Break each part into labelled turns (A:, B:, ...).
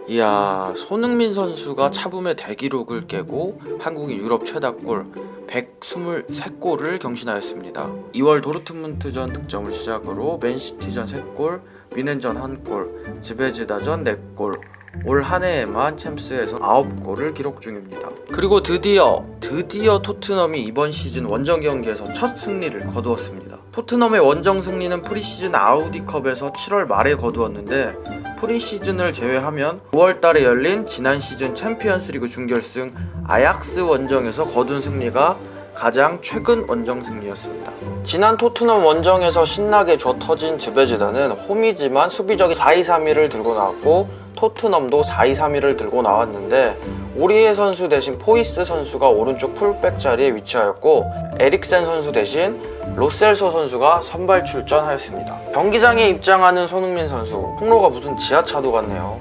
A: 이야, 손흥민 선수가 차붐의 대기록을 깨고 한국이 유럽 최다골 123골을 경신하였습니다. 2월 도르트문트전 득점을 시작으로 맨시티전 3골, 미넨전 1골, 즈베지다전 4골, 올 한 해에만 챔스에서 9골을 기록 중입니다. 그리고 드디어 토트넘이 이번 시즌 원정 경기에서 첫 승리를 거두었습니다. 토트넘의 원정 승리는 프리시즌 아우디컵에서 7월 말에 거두었는데, 프리시즌을 제외하면 5월달에 열린 지난 시즌 챔피언스리그 준결승 아약스 원정에서 거둔 승리가 가장 최근 원정 승리였습니다. 지난 토트넘 원정에서 신나게 줘 터진 즈베지다는 홈이지만 수비적인 4-2-3-1을 들고 나왔고, 토트넘도 4-2-3-1을 들고 나왔는데 오리에 선수 대신 포이스 선수가 오른쪽 풀백 자리에 위치하였고, 에릭센 선수 대신 로셀소 선수가 선발 출전하였습니다. 경기장에 입장하는 손흥민 선수, 통로가 무슨 지하차도 같네요.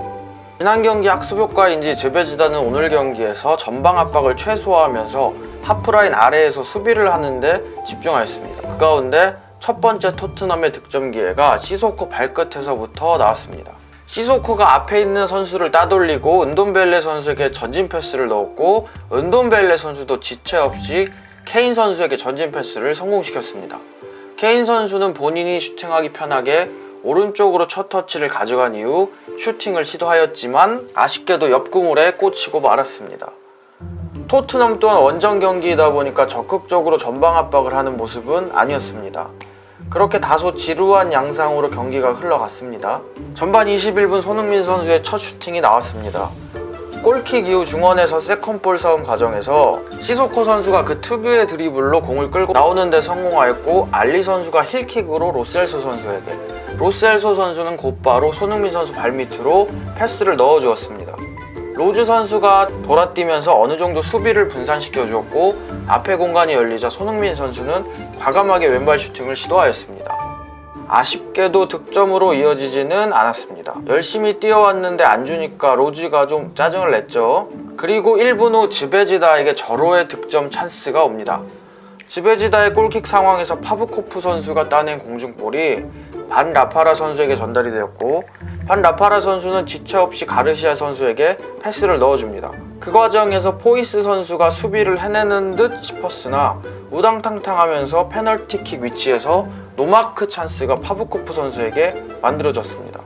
A: 지난 경기 학습 효과인지 즈베지다는 오늘 경기에서 전방 압박을 최소화하면서 하프라인 아래에서 수비를 하는데 집중하였습니다. 그 가운데 첫 번째 토트넘의 득점 기회가 시소코 발끝에서부터 나왔습니다. 시소코가 앞에 있는 선수를 따돌리고 은돈벨레 선수에게 전진 패스를 넣었고, 은돈벨레 선수도 지체 없이 케인 선수에게 전진 패스를 성공시켰습니다. 케인 선수는 본인이 슈팅하기 편하게 오른쪽으로 첫 터치를 가져간 이후 슈팅을 시도하였지만 아쉽게도 옆구물에 꽂히고 말았습니다. 토트넘 또한 원정 경기이다 보니까 적극적으로 전방 압박을 하는 모습은 아니었습니다. 그렇게 다소 지루한 양상으로 경기가 흘러갔습니다. 전반 21분 손흥민 선수의 첫 슈팅이 나왔습니다. 골킥 이후 중원에서 세컨볼 싸움 과정에서 시소코 선수가 그 특유의 드리블로 공을 끌고 나오는데 성공하였고, 알리 선수가 힐킥으로 로셀소 선수에게, 로셀소 선수는 곧바로 손흥민 선수 발밑으로 패스를 넣어주었습니다. 로즈 선수가 돌아뛰면서 어느 정도 수비를 분산시켜 주었고, 앞에 공간이 열리자 손흥민 선수는 과감하게 왼발 슈팅을 시도하였습니다. 아쉽게도 득점으로 이어지지는 않았습니다. 열심히 뛰어왔는데 안 주니까 로즈가 좀 짜증을 냈죠. 그리고 1분 후 즈베지다에게 절호의 득점 찬스가 옵니다. 즈베지다의 골킥 상황에서 파브코프 선수가 따낸 공중볼이 반 라파라 선수에게 전달이 되었고, 반 라파라 선수는 지체 없이 가르시아 선수에게 패스를 넣어줍니다. 그 과정에서 포이스 선수가 수비를 해내는 듯 싶었으나 우당탕탕하면서 페널티킥 위치에서 노마크 찬스가 파브코프 선수에게 만들어졌습니다.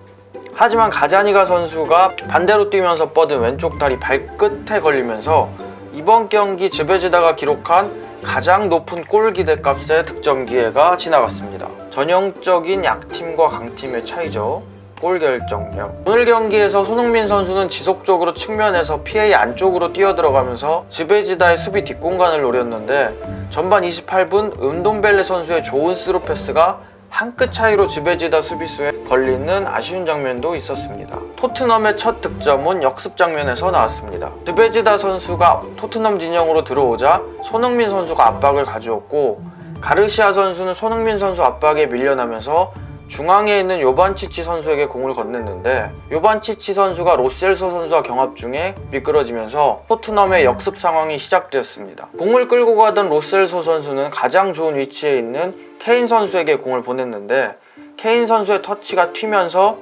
A: 하지만 가자니가 선수가 반대로 뛰면서 뻗은 왼쪽 다리 발끝에 걸리면서 이번 경기 즈베지다가 기록한 가장 높은 골 기대값의 득점 기회가 지나갔습니다. 전형적인 약팀과 강팀의 차이죠. 골 결정력. 오늘 경기에서 손흥민 선수는 지속적으로 측면에서 PA 안쪽으로 뛰어들어가면서 즈베지다의 수비 뒷공간을 노렸는데, 전반 28분 은돈벨레 선수의 좋은 스루 패스가 한 끗 차이로 즈베지다 수비수에 걸리는 아쉬운 장면도 있었습니다. 토트넘의 첫 득점은 역습 장면에서 나왔습니다. 즈베지다 선수가 토트넘 진영으로 들어오자 손흥민 선수가 압박을 가주었고, 가르시아 선수는 손흥민 선수 압박에 밀려나면서 중앙에 있는 요반치치 선수에게 공을 건넸는데, 요반치치 선수가 로셀소 선수와 경합 중에 미끄러지면서 토트넘의 역습 상황이 시작되었습니다. 공을 끌고 가던 로셀소 선수는 가장 좋은 위치에 있는 케인 선수에게 공을 보냈는데, 케인 선수의 터치가 튀면서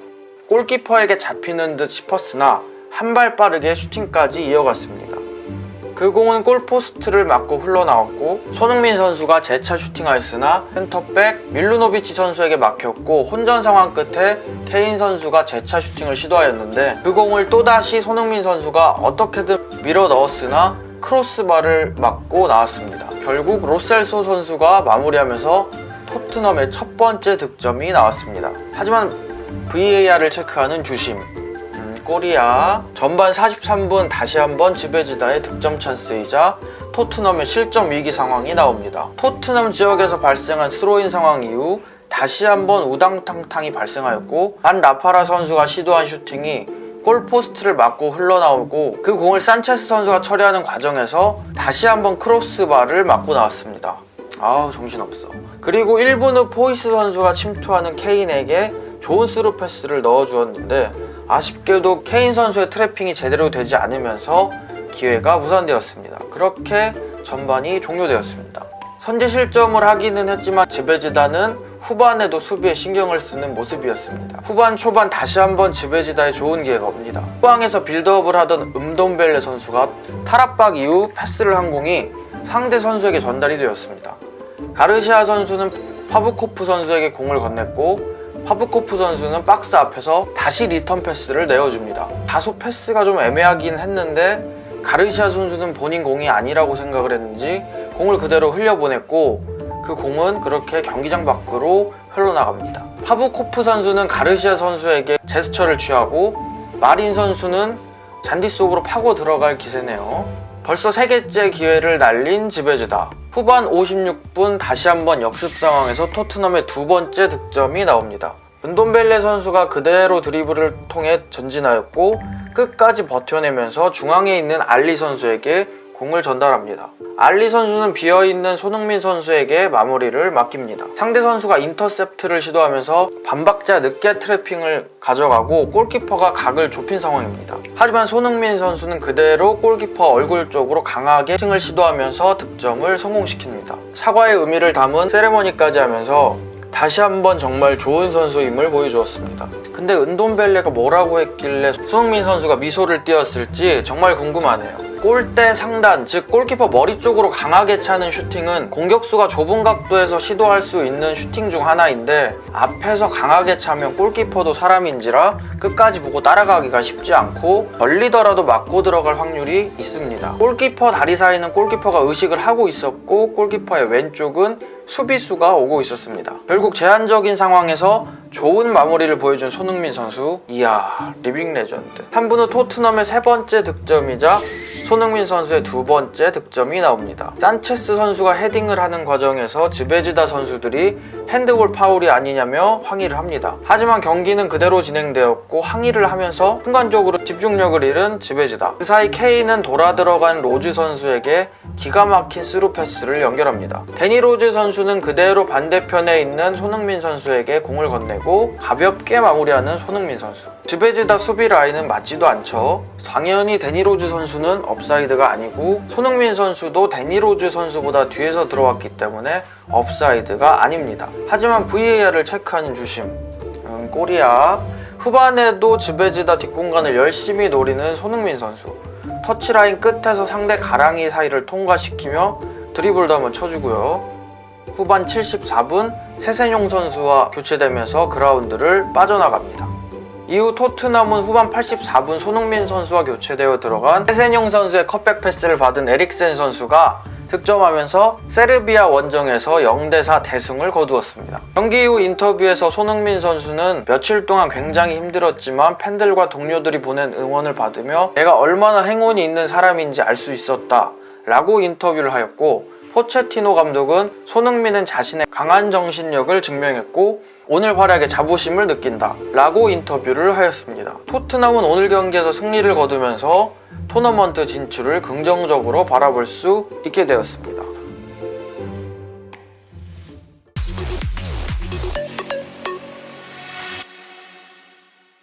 A: 골키퍼에게 잡히는 듯 싶었으나 한 발 빠르게 슈팅까지 이어갔습니다. 그 공은 골포스트를 맞고 흘러나왔고, 손흥민 선수가 재차 슈팅하였으나 센터백 밀루노비치 선수에게 막혔고, 혼전 상황 끝에 케인 선수가 재차 슈팅을 시도하였는데 그 공을 또다시 손흥민 선수가 어떻게든 밀어 넣었으나 크로스바를 맞고 나왔습니다. 결국 로셀소 선수가 마무리하면서 토트넘의 첫 번째 득점이 나왔습니다. 하지만 VAR을 체크하는 주심, 골이야. 전반 43분 다시 한번 즈베지다의 득점 찬스이자 토트넘의 실점 위기 상황이 나옵니다. 토트넘 지역에서 발생한 스로인 상황 이후 다시 한번 우당탕탕이 발생하였고, 반 라파라 선수가 시도한 슈팅이 골포스트를 맞고 흘러나오고, 그 공을 산체스 선수가 처리하는 과정에서 다시 한번 크로스바를 맞고 나왔습니다. 아우, 정신없어. 그리고 1분 후 포이스 선수가 침투하는 케인에게 좋은 스루 패스를 넣어주었는데, 아쉽게도 케인 선수의 트래핑이 제대로 되지 않으면서 기회가 무산되었습니다. 그렇게 전반이 종료되었습니다. 선제 실점을 하기는 했지만 즈베지다는 후반에도 수비에 신경을 쓰는 모습이었습니다. 후반 초반 다시 한번 지베지다에 좋은 기회가 옵니다. 후방에서 빌드업을 하던 음돈벨레 선수가 탈압박 이후 패스를 한 공이 상대 선수에게 전달이 되었습니다. 가르시아 선수는 파브코프 선수에게 공을 건넸고 파브코프 선수는 박스 앞에서 다시 리턴 패스를 내어줍니다. 다소 패스가 좀 애매하긴 했는데 가르시아 선수는 본인 공이 아니라고 생각을 했는지 공을 그대로 흘려보냈고 그 공은 그렇게 경기장 밖으로 흘러나갑니다. 파브코프 선수는 가르시아 선수에게 제스처를 취하고 마린 선수는 잔디 속으로 파고 들어갈 기세네요. 벌써 3개째 기회를 날린 지베지다. 후반 56분 다시 한번 역습 상황에서 토트넘의 두 번째 득점이 나옵니다. 은돈벨레 선수가 그대로 드리블을 통해 전진하였고 끝까지 버텨내면서 중앙에 있는 알리 선수에게 공을 전달합니다. 알리 선수는 비어있는 손흥민 선수에게 마무리를 맡깁니다. 상대 선수가 인터셉트를 시도하면서 반박자 늦게 트래핑을 가져가고 골키퍼가 각을 좁힌 상황입니다. 하지만 손흥민 선수는 그대로 골키퍼 얼굴 쪽으로 강하게 팅을 시도하면서 득점을 성공시킵니다. 사과의 의미를 담은 세레머니까지 하면서 다시 한번 정말 좋은 선수임을 보여주었습니다. 근데 은돈벨레가 뭐라고 했길래 손흥민 선수가 미소를 띄었을지 정말 궁금하네요. 골대 상단, 즉 골키퍼 머리 쪽으로 강하게 차는 슈팅은 공격수가 좁은 각도에서 시도할 수 있는 슈팅 중 하나인데 앞에서 강하게 차면 골키퍼도 사람인지라 끝까지 보고 따라가기가 쉽지 않고 걸리더라도 맞고 들어갈 확률이 있습니다. 골키퍼 다리 사이는 골키퍼가 의식을 하고 있었고 골키퍼의 왼쪽은 수비수가 오고 있었습니다. 결국 제한적인 상황에서 좋은 마무리를 보여준 손흥민 선수, 이야, 리빙 레전드. 3분 후 토트넘의 세 번째 득점이자 손흥민 선수의 두 번째 득점이 나옵니다. 산체스 선수가 헤딩을 하는 과정에서 지베지다 선수들이 핸드볼 파울이 아니냐며 항의를 합니다. 하지만 경기는 그대로 진행되었고 항의를 하면서 순간적으로 집중력을 잃은 지베지다. 그 사이 케인은 돌아 들어간 로즈 선수에게 기가 막힌 스루 패스를 연결합니다. 데니 로즈 선수는 그대로 반대편에 있는 손흥민 선수에게 공을 건네고 가볍게 마무리하는 손흥민 선수. 지베지다 수비 라인은 맞지도 않죠. 당연히 데니 로즈 선수는 업사이드가 아니고 손흥민 선수도 데니 로즈 선수보다 뒤에서 들어왔기 때문에 업사이드가 아닙니다. 하지만 VAR을 체크하는 주심, 골이야. 후반에도 지베지다 뒷공간을 열심히 노리는 손흥민 선수. 터치라인 끝에서 상대 가랑이 사이를 통과시키며 드리블도 한번 쳐주고요. 후반 74분 세세뇽 선수와 교체되면서 그라운드를 빠져나갑니다. 이후 토트넘은 후반 84분 손흥민 선수와 교체되어 들어간 세세뇽 선수의 컷백 패스를 받은 에릭센 선수가 득점하면서 세르비아 원정에서 0대4 대승을 거두었습니다. 경기 후 인터뷰에서 손흥민 선수는 며칠 동안 굉장히 힘들었지만 팬들과 동료들이 보낸 응원을 받으며 내가 얼마나 행운이 있는 사람인지 알 수 있었다 라고 인터뷰를 하였고, 포체티노 감독은 손흥민은 자신의 강한 정신력을 증명했고 오늘 활약에 자부심을 느낀다 라고 인터뷰를 하였습니다. 토트넘은 오늘 경기에서 승리를 거두면서 토너먼트 진출을 긍정적으로 바라볼 수 있게 되었습니다.